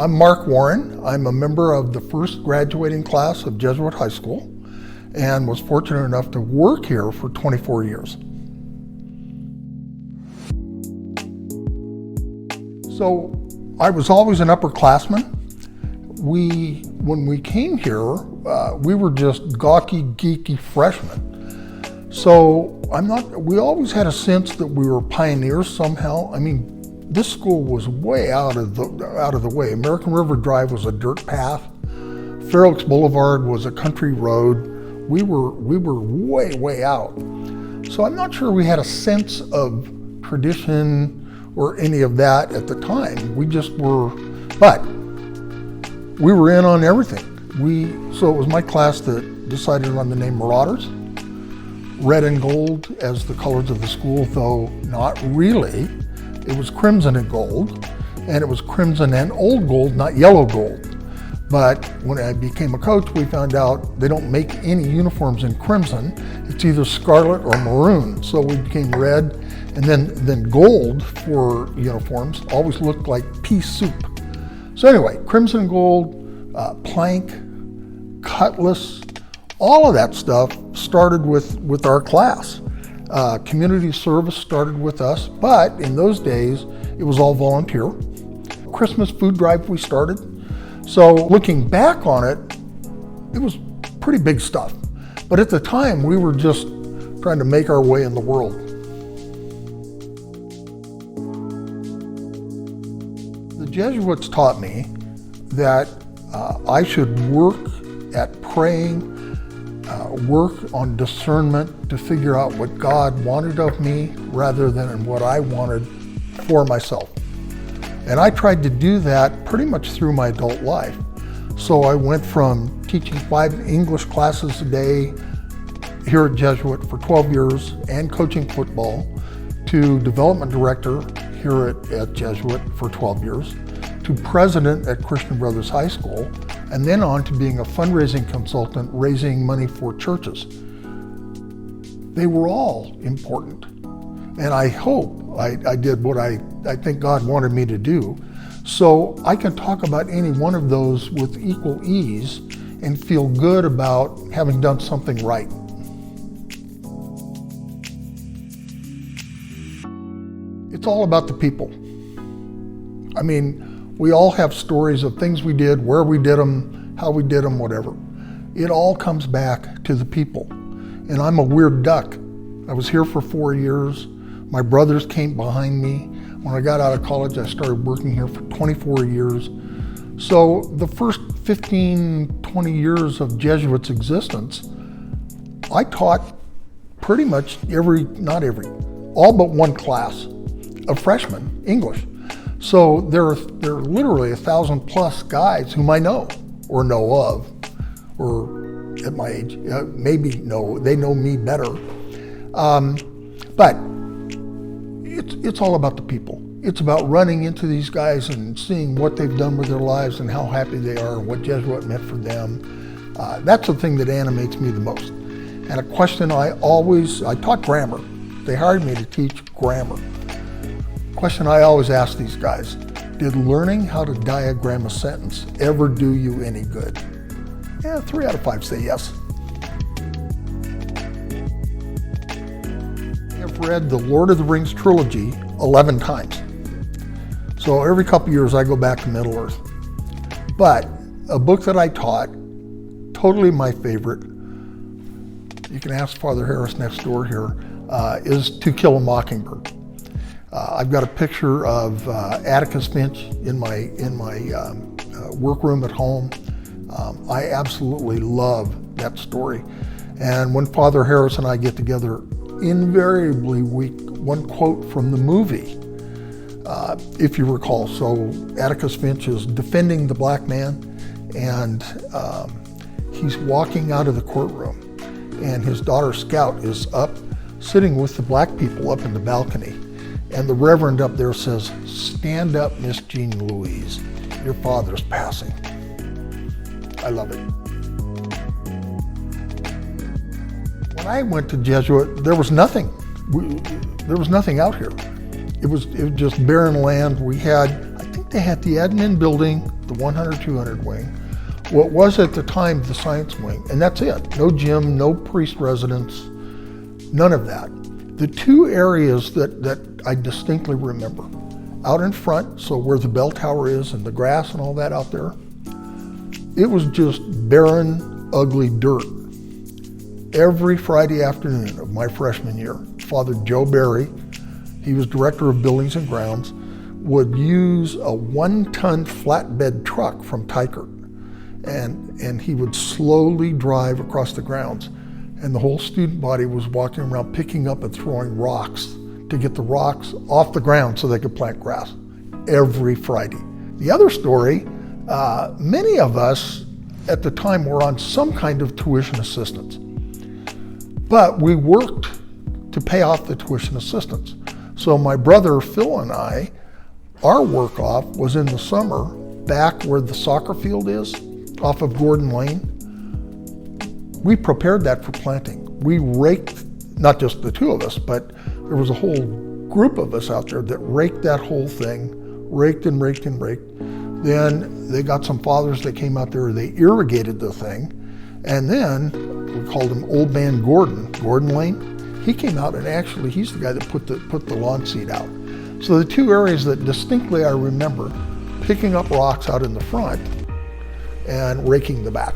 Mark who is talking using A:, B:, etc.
A: I'm Mark Warren. I'm a member of the first graduating class of Jesuit High School and was fortunate enough to work here for 24 years. So I was always an upperclassman. When we came here, we were just gawky, geeky freshmen. So we always had a sense that we were pioneers somehow. I mean, this school was way out of the way. American River Drive was a dirt path. Fair Oaks Boulevard was a country road. We were way out. So I'm not sure we had a sense of tradition or any of that at the time. We just were, but we were in on everything. So it was my class that decided on the name Marauders. Red and gold as the colors of the school, though not really. It was crimson and gold, and it was crimson and old gold, not yellow gold. But when I became a coach, we found out they don't make any uniforms in crimson. It's either scarlet or maroon. So we became red, and then gold for uniforms always looked like pea soup. So anyway, crimson and gold, plank, cutlass, all of that stuff started with our class. Community service started with us, but in those days, it was all volunteer. Christmas food drive we started. So looking back on it, it was pretty big stuff. But at the time, we were just trying to make our way in the world. The Jesuits taught me that I should work at praying, work on discernment to figure out what God wanted of me rather than what I wanted for myself. And I tried to do that pretty much through my adult life. So I went from teaching 5 English classes a day here at Jesuit for 12 years and coaching football to development director here at Jesuit for 12 years to president at Christian Brothers High School, and then on to being a fundraising consultant, raising money for churches. They were all important. And I hope I did what I think God wanted me to do. So I can talk about any one of those with equal ease and feel good about having done something right. It's all about the people. I mean, we all have stories of things we did, where we did them, how we did them, whatever. It all comes back to the people. And I'm a weird duck. I was here for 4 years. My brothers came behind me. When I got out of college, I started working here for 24 years. So the first 15, 20 years of Jesuit's existence, I taught pretty much all but one class of freshmen, English. So there are literally 1,000 plus guys whom I know or know of, or at my age, maybe they know me better. But it's all about the people. It's about running into these guys and seeing what they've done with their lives and how happy they are and what Jesuit meant for them. That's the thing that animates me the most. And a question I taught grammar. They hired me to teach grammar. Question I always ask these guys: did learning how to diagram a sentence ever do you any good? Yeah, 3 out of 5 say yes. I've read the Lord of the Rings trilogy 11 times. So every couple years I go back to Middle Earth. But a book that I taught, totally my favorite, you can ask Father Harris next door here, is To Kill a Mockingbird. I've got a picture of Atticus Finch in my workroom at home. I absolutely love that story. And when Father Harris and I get together, invariably one quote from the movie, if you recall. So Atticus Finch is defending the black man, and he's walking out of the courtroom, and his daughter Scout is up sitting with the black people up in the balcony. And the Reverend up there says, "Stand up, Miss Jean Louise. Your father's passing." I love it. When I went to Jesuit, there was nothing. There was nothing out here. It was just barren land. I think they had the admin building, the 100, 200 wing, what was at the time the science wing, and that's it. No gym, no priest residence, none of that. The two areas that I distinctly remember, out in front, so where the bell tower is and the grass and all that out there, it was just barren, ugly dirt. Every Friday afternoon of my freshman year, Father Joe Berry, he was director of buildings and grounds, would use a 1-ton flatbed truck from Tykert, and he would slowly drive across the grounds, and the whole student body was walking around picking up and throwing rocks to get the rocks off the ground so they could plant grass every Friday. The other story, many of us at the time were on some kind of tuition assistance, but we worked to pay off the tuition assistance. So my brother Phil and I, our work off was in the summer back where the soccer field is, off of Gordon Lane. We prepared that for planting. We raked, not just the two of us, but there was a whole group of us out there that raked that whole thing, raked and raked and raked. Then they got some fathers that came out there, they irrigated the thing, and then we called him Old Man Gordon Lane. He came out and actually he's the guy that put the lawn seed out. So the two areas that distinctly I remember, picking up rocks out in the front and raking the back.